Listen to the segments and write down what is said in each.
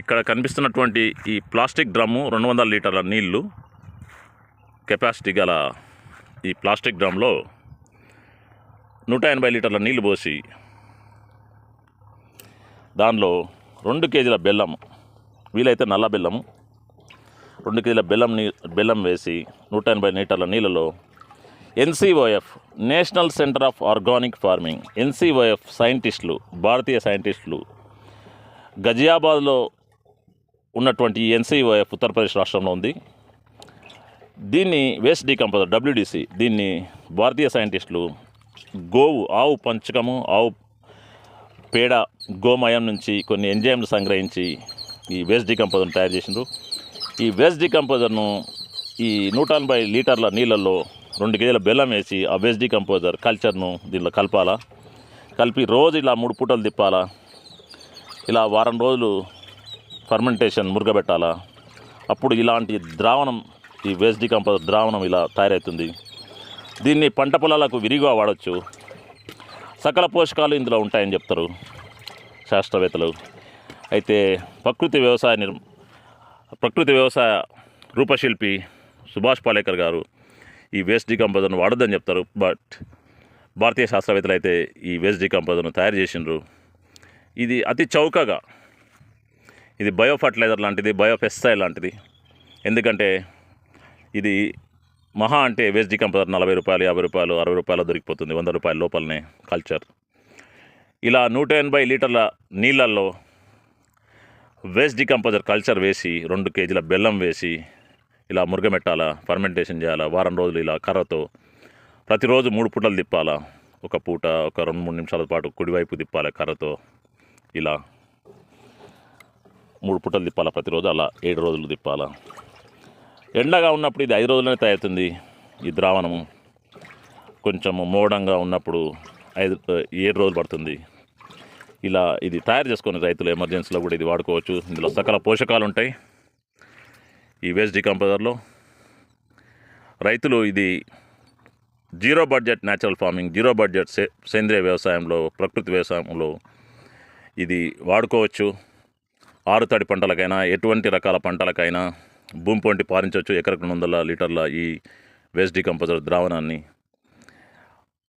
ఇక్కడ కనిపిస్తున్నటువంటి ఈ ప్లాస్టిక్ డ్రమ్ము 200 లీటర్ల నీళ్లు కెపాసిటీ గల ఈ ప్లాస్టిక్ డ్రమ్లో 180 లీటర్ల నీళ్లు పోసి దానిలో 2 కేజీల బెల్లం, వీలైతే నల్ల బెల్లము, 2 కేజీల బెల్లం వేసి 180 లీటర్ల నీళ్ళలో NCOF national centre of organic farming NCOF సైంటిస్టులు, భారతీయ సైంటిస్టులు గజియాబాద్లో ఉన్నటువంటి NCOF ఉత్తరప్రదేశ్ రాష్ట్రంలో ఉంది. దీన్ని వేస్ట్ డీకంపోజర్ WDC, దీన్ని భారతీయ సైంటిస్టులు ఆవు పంచకము, ఆవు పేడ, గోమయం నుంచి కొన్ని ఎంజైమ్లు సంగ్రహించి ఈ వేస్ట్ డీకంపోజర్ను తయారు చేసిండ్రు. ఈ వేస్ట్ డీకంపోజర్ను ఈ 180 లీటర్ల నీళ్ళల్లో 2 కేజీల బెల్లం వేసి ఆ వేస్ట్ డీకంపోజర్ కల్చర్ను దీనిలో కలిపి రోజు ఇలా 3 పూటలు తిప్పాలా. ఇలా వారం రోజులు ఫర్మెంటేషన్ మురగబెట్టాలా. అప్పుడు ఇలాంటి ద్రావణం, ఈ వేస్ట్ డీకంపోజర్ ద్రావణం ఇలా తయారవుతుంది. దీన్ని పంట పొలాలకు విరిగా వాడచ్చు. సకల పోషకాలు ఇందులో ఉంటాయని చెప్తారు శాస్త్రవేత్తలు. అయితే ప్రకృతి వ్యవసాయ రూపశిల్పి సుభాష్ పాలేకర్ గారు ఈ వేస్ట్ డీకంపోజర్ను వాడొద్దని చెప్తారు. బట్ భారతీయ శాస్త్రవేత్తలు అయితే ఈ వేస్ట్ డీకంపోజర్ను తయారు చేసిండ్రు. ఇది అతి చౌకగా, ఇది బయో ఫర్టిలైజర్ లాంటిది, బయో పెస్టిసైడ్ లాంటిది. ఎందుకంటే ఇది మహా అంటే వేస్ట్ డీకంపోజర్ 40 రూపాయలు, 50 రూపాయలు, 60 రూపాయలు దొరికిపోతుంది. 100 రూపాయల లోపలనే కల్చర్. ఇలా 180 లీటర్ల నీళ్ళల్లో వేస్ట్ డీకంపోజర్ కల్చర్ వేసి 2 కేజీల బెల్లం వేసి ఇలా మురగమెట్టాలా, ఫర్మెంటేషన్ చేయాలా. వారం రోజులు ఇలా కర్రతో ప్రతిరోజు 3 పూటలు తిప్పాలా. ఒక పూట ఒక 2-3 నిమిషాల పాటు కుడివైపు తిప్పాలి కర్రతో. ఇలా 3 పూటలు తిప్పాలా ప్రతిరోజు. అలా 7 రోజులు తిప్పాలా. ఎండగా ఉన్నప్పుడు ఇది 5 రోజులనే తయారుతుంది ఈ ద్రావణము. కొంచెము మోడంగా ఉన్నప్పుడు 7 రోజులు పడుతుంది. ఇలా ఇది తయారు చేసుకొని రైతులు ఎమర్జెన్సీలో కూడా ఇది వాడుకోవచ్చు. ఇందులో సకల పోషకాలు ఉంటాయి ఈ వేస్ట్ డీకంపోజర్లో. రైతులు ఇది zero budget natural farming, zero budget సేంద్రియ వ్యవసాయంలో, ప్రకృతి వ్యవసాయంలో ఇది వాడుకోవచ్చు. ఆరుతడి పంటలకైనా, ఎటువంటి రకాల పంటలకైనా భూమి పొంటి పారించవచ్చు. ఎకరకు 200 లీటర్ల ఈ వేస్ట్ డీకంపోజర్ ద్రావణాన్ని.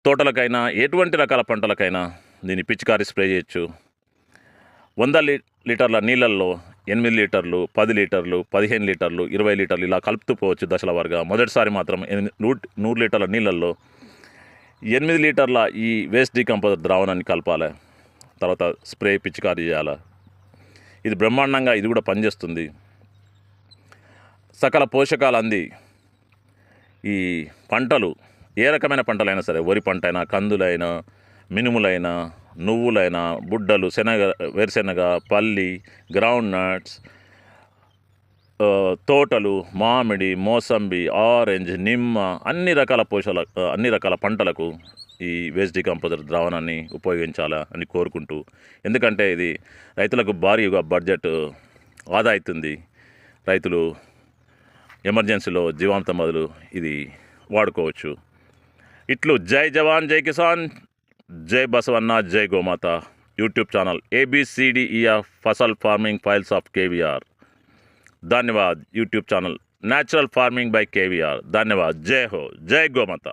తోటలకైనా, ఎటువంటి రకాల పంటలకైనా దీన్ని పిచికారీ స్ప్రే చేయొచ్చు. 100 లీటర్ల నీళ్ళల్లో 8 లీటర్లు, 10 లీటర్లు, 15 లీటర్లు, 20 లీటర్లు ఇలా కలుపుతూ పోవచ్చు దశల వారీగా. మొదటిసారి మాత్రం 100 లీటర్ల నీళ్ళల్లో 8 లీటర్ల ఈ వేస్ట్ డీకంపోజర్ ద్రావణాన్ని కలపాలి. తర్వాత స్ప్రే పిచికారీ చేయాలి. ఇది బ్రహ్మాండంగా ఇది కూడా పనిచేస్తుంది. సకల పోషకాలు అంది ఈ పంటలు, ఏ రకమైన పంటలైనా సరే, వరి పంట అయినా, కందులైనా, మినుములైనా, నువ్వులైనా, బుడ్డలు, వేరుశెనగ, పల్లి, గ్రౌండ్ నట్స్, తోటలు, మామిడి, మోసంబి, ఆరెంజ్, నిమ్మ, అన్ని రకాల పంటలకు ఈ వేస్ట్ డీకంపోజర్ ద్రావణాన్ని ఉపయోగించాలా అని కోరుకుంటూ, ఎందుకంటే ఇది రైతులకు భారీగా బడ్జెట్ ఆదా అవుతుంది. రైతులు ఎమర్జెన్సీలో జీవామృతం బదులు ఇది వాడుకోవచ్చు. ఇట్లు జై జవాన్, జై కిసాన్, జై బసవన్న, జై గోమాత యూట్యూబ్ ఛానల్ ABCDEF फसल फार्मिंग फाइल्स ऑफ KVR. धन्यवाद YouTube channel natural farming by KVR. धन्यवाद. जय हो, जय गौ माता.